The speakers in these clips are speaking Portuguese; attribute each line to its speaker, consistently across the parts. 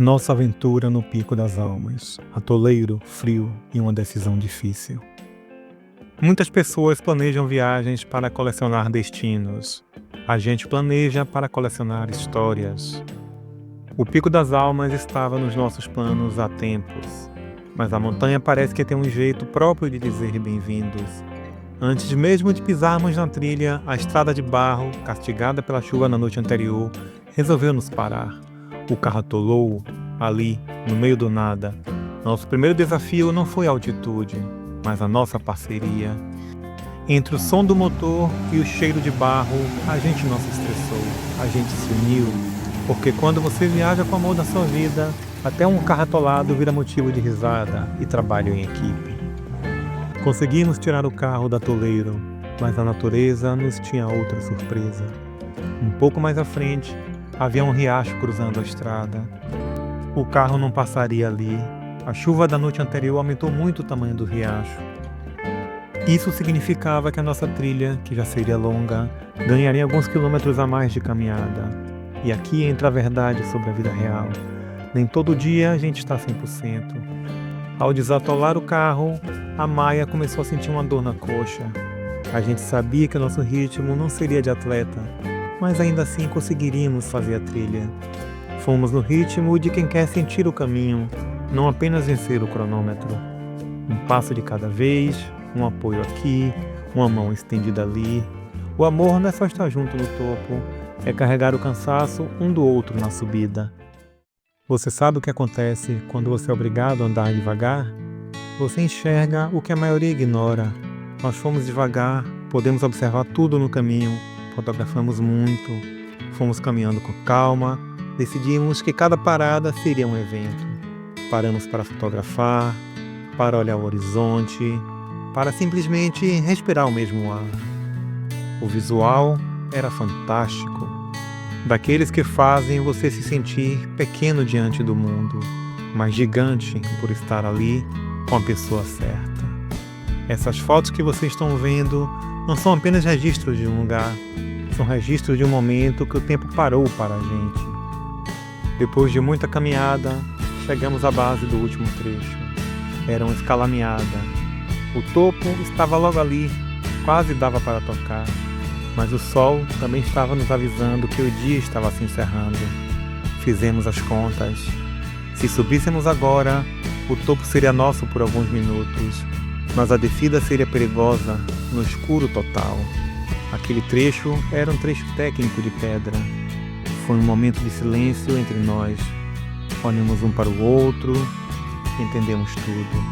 Speaker 1: Nossa aventura no Pico das Almas, atoleiro, frio e uma decisão difícil. Muitas pessoas planejam viagens para colecionar destinos. A gente planeja para colecionar histórias. O Pico das Almas estava nos nossos planos há tempos, mas a montanha parece que tem um jeito próprio de dizer bem-vindos. Antes mesmo de pisarmos na trilha, a estrada de barro, castigada pela chuva na noite anterior, resolveu nos parar. O carro atolou, ali, no meio do nada. Nosso primeiro desafio não foi a altitude, mas a nossa parceria. Entre o som do motor e o cheiro de barro, a gente não se estressou, a gente se uniu. Porque quando você viaja com o amor da sua vida, até um carro atolado vira motivo de risada e trabalho em equipe. Conseguimos tirar o carro do atoleiro, mas a natureza nos tinha outra surpresa. Um pouco mais à frente, havia um riacho cruzando a estrada. O carro não passaria ali. A chuva da noite anterior aumentou muito o tamanho do riacho. Isso significava que a nossa trilha, que já seria longa, ganharia alguns quilômetros a mais de caminhada. E aqui entra a verdade sobre a vida real. Nem todo dia a gente está 100%. Ao desatolar o carro, a Maia começou a sentir uma dor na coxa. A gente sabia que o nosso ritmo não seria de atleta, mas ainda assim conseguiríamos fazer a trilha. Fomos no ritmo de quem quer sentir o caminho, não apenas vencer o cronômetro. Um passo de cada vez, um apoio aqui, uma mão estendida ali. O amor não é só estar junto no topo, é carregar o cansaço um do outro na subida. Você sabe o que acontece quando você é obrigado a andar devagar? Você enxerga o que a maioria ignora. Nós fomos devagar, podemos observar tudo no caminho, fotografamos muito, fomos caminhando com calma, decidimos que cada parada seria um evento. Paramos para fotografar, para olhar o horizonte, para simplesmente respirar o mesmo ar. O visual era fantástico, daqueles que fazem você se sentir pequeno diante do mundo, mas gigante por estar ali com a pessoa certa. Essas fotos que vocês estão vendo não são apenas registros de um lugar, são registros de um momento que o tempo parou para a gente. Depois de muita caminhada, chegamos à base do último trecho. Era uma escalameada. O topo estava logo ali, quase dava para tocar, mas o sol também estava nos avisando que o dia estava se encerrando. Fizemos as contas. Se subíssemos agora, o topo seria nosso por alguns minutos, mas a descida seria perigosa, no escuro total. Aquele trecho era um trecho técnico de pedra. Foi um momento de silêncio entre nós. Olhamos um para o outro, entendemos tudo.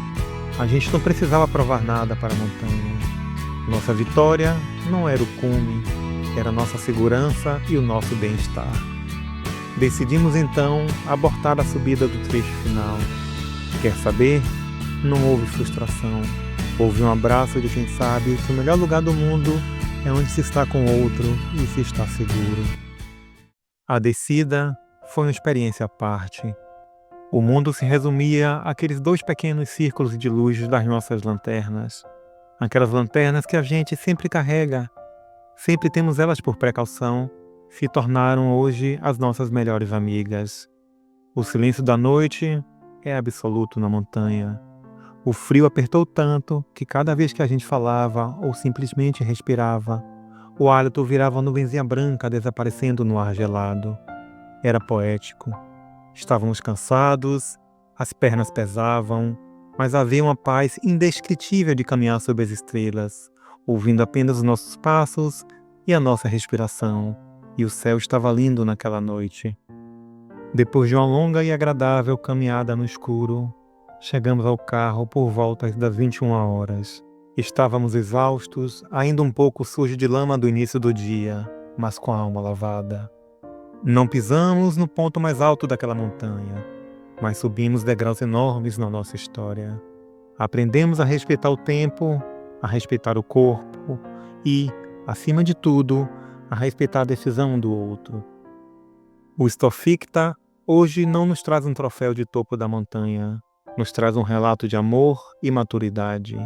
Speaker 1: A gente não precisava provar nada para a montanha. Nossa vitória não era o cume, era nossa segurança e o nosso bem-estar. Decidimos então abortar a subida do trecho final. Quer saber? Não houve frustração. Houve um abraço de quem sabe que o melhor lugar do mundo é onde se está com o outro e se está seguro. A descida foi uma experiência à parte. O mundo se resumia àqueles 2 pequenos círculos de luz das nossas lanternas. Aquelas lanternas que a gente sempre carrega, sempre temos elas por precaução, se tornaram hoje as nossas melhores amigas. O silêncio da noite é absoluto na montanha. O frio apertou tanto que cada vez que a gente falava ou simplesmente respirava, o hálito virava nuvenzinha branca desaparecendo no ar gelado. Era poético. Estávamos cansados, as pernas pesavam, mas havia uma paz indescritível de caminhar sob as estrelas, ouvindo apenas os nossos passos e a nossa respiração, e o céu estava lindo naquela noite. Depois de uma longa e agradável caminhada no escuro, chegamos ao carro por volta das 21 horas. Estávamos exaustos, ainda um pouco sujos de lama do início do dia, mas com a alma lavada. Não pisamos no ponto mais alto daquela montanha, mas subimos degraus enormes na nossa história. Aprendemos a respeitar o tempo, a respeitar o corpo e, acima de tudo, a respeitar a decisão um do outro. O Stofficta hoje não nos traz um troféu de topo da montanha, nos traz um relato de amor e maturidade.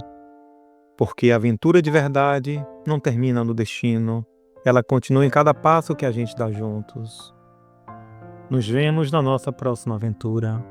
Speaker 1: Porque a aventura de verdade não termina no destino, ela continua em cada passo que a gente dá juntos. Nos vemos na nossa próxima aventura.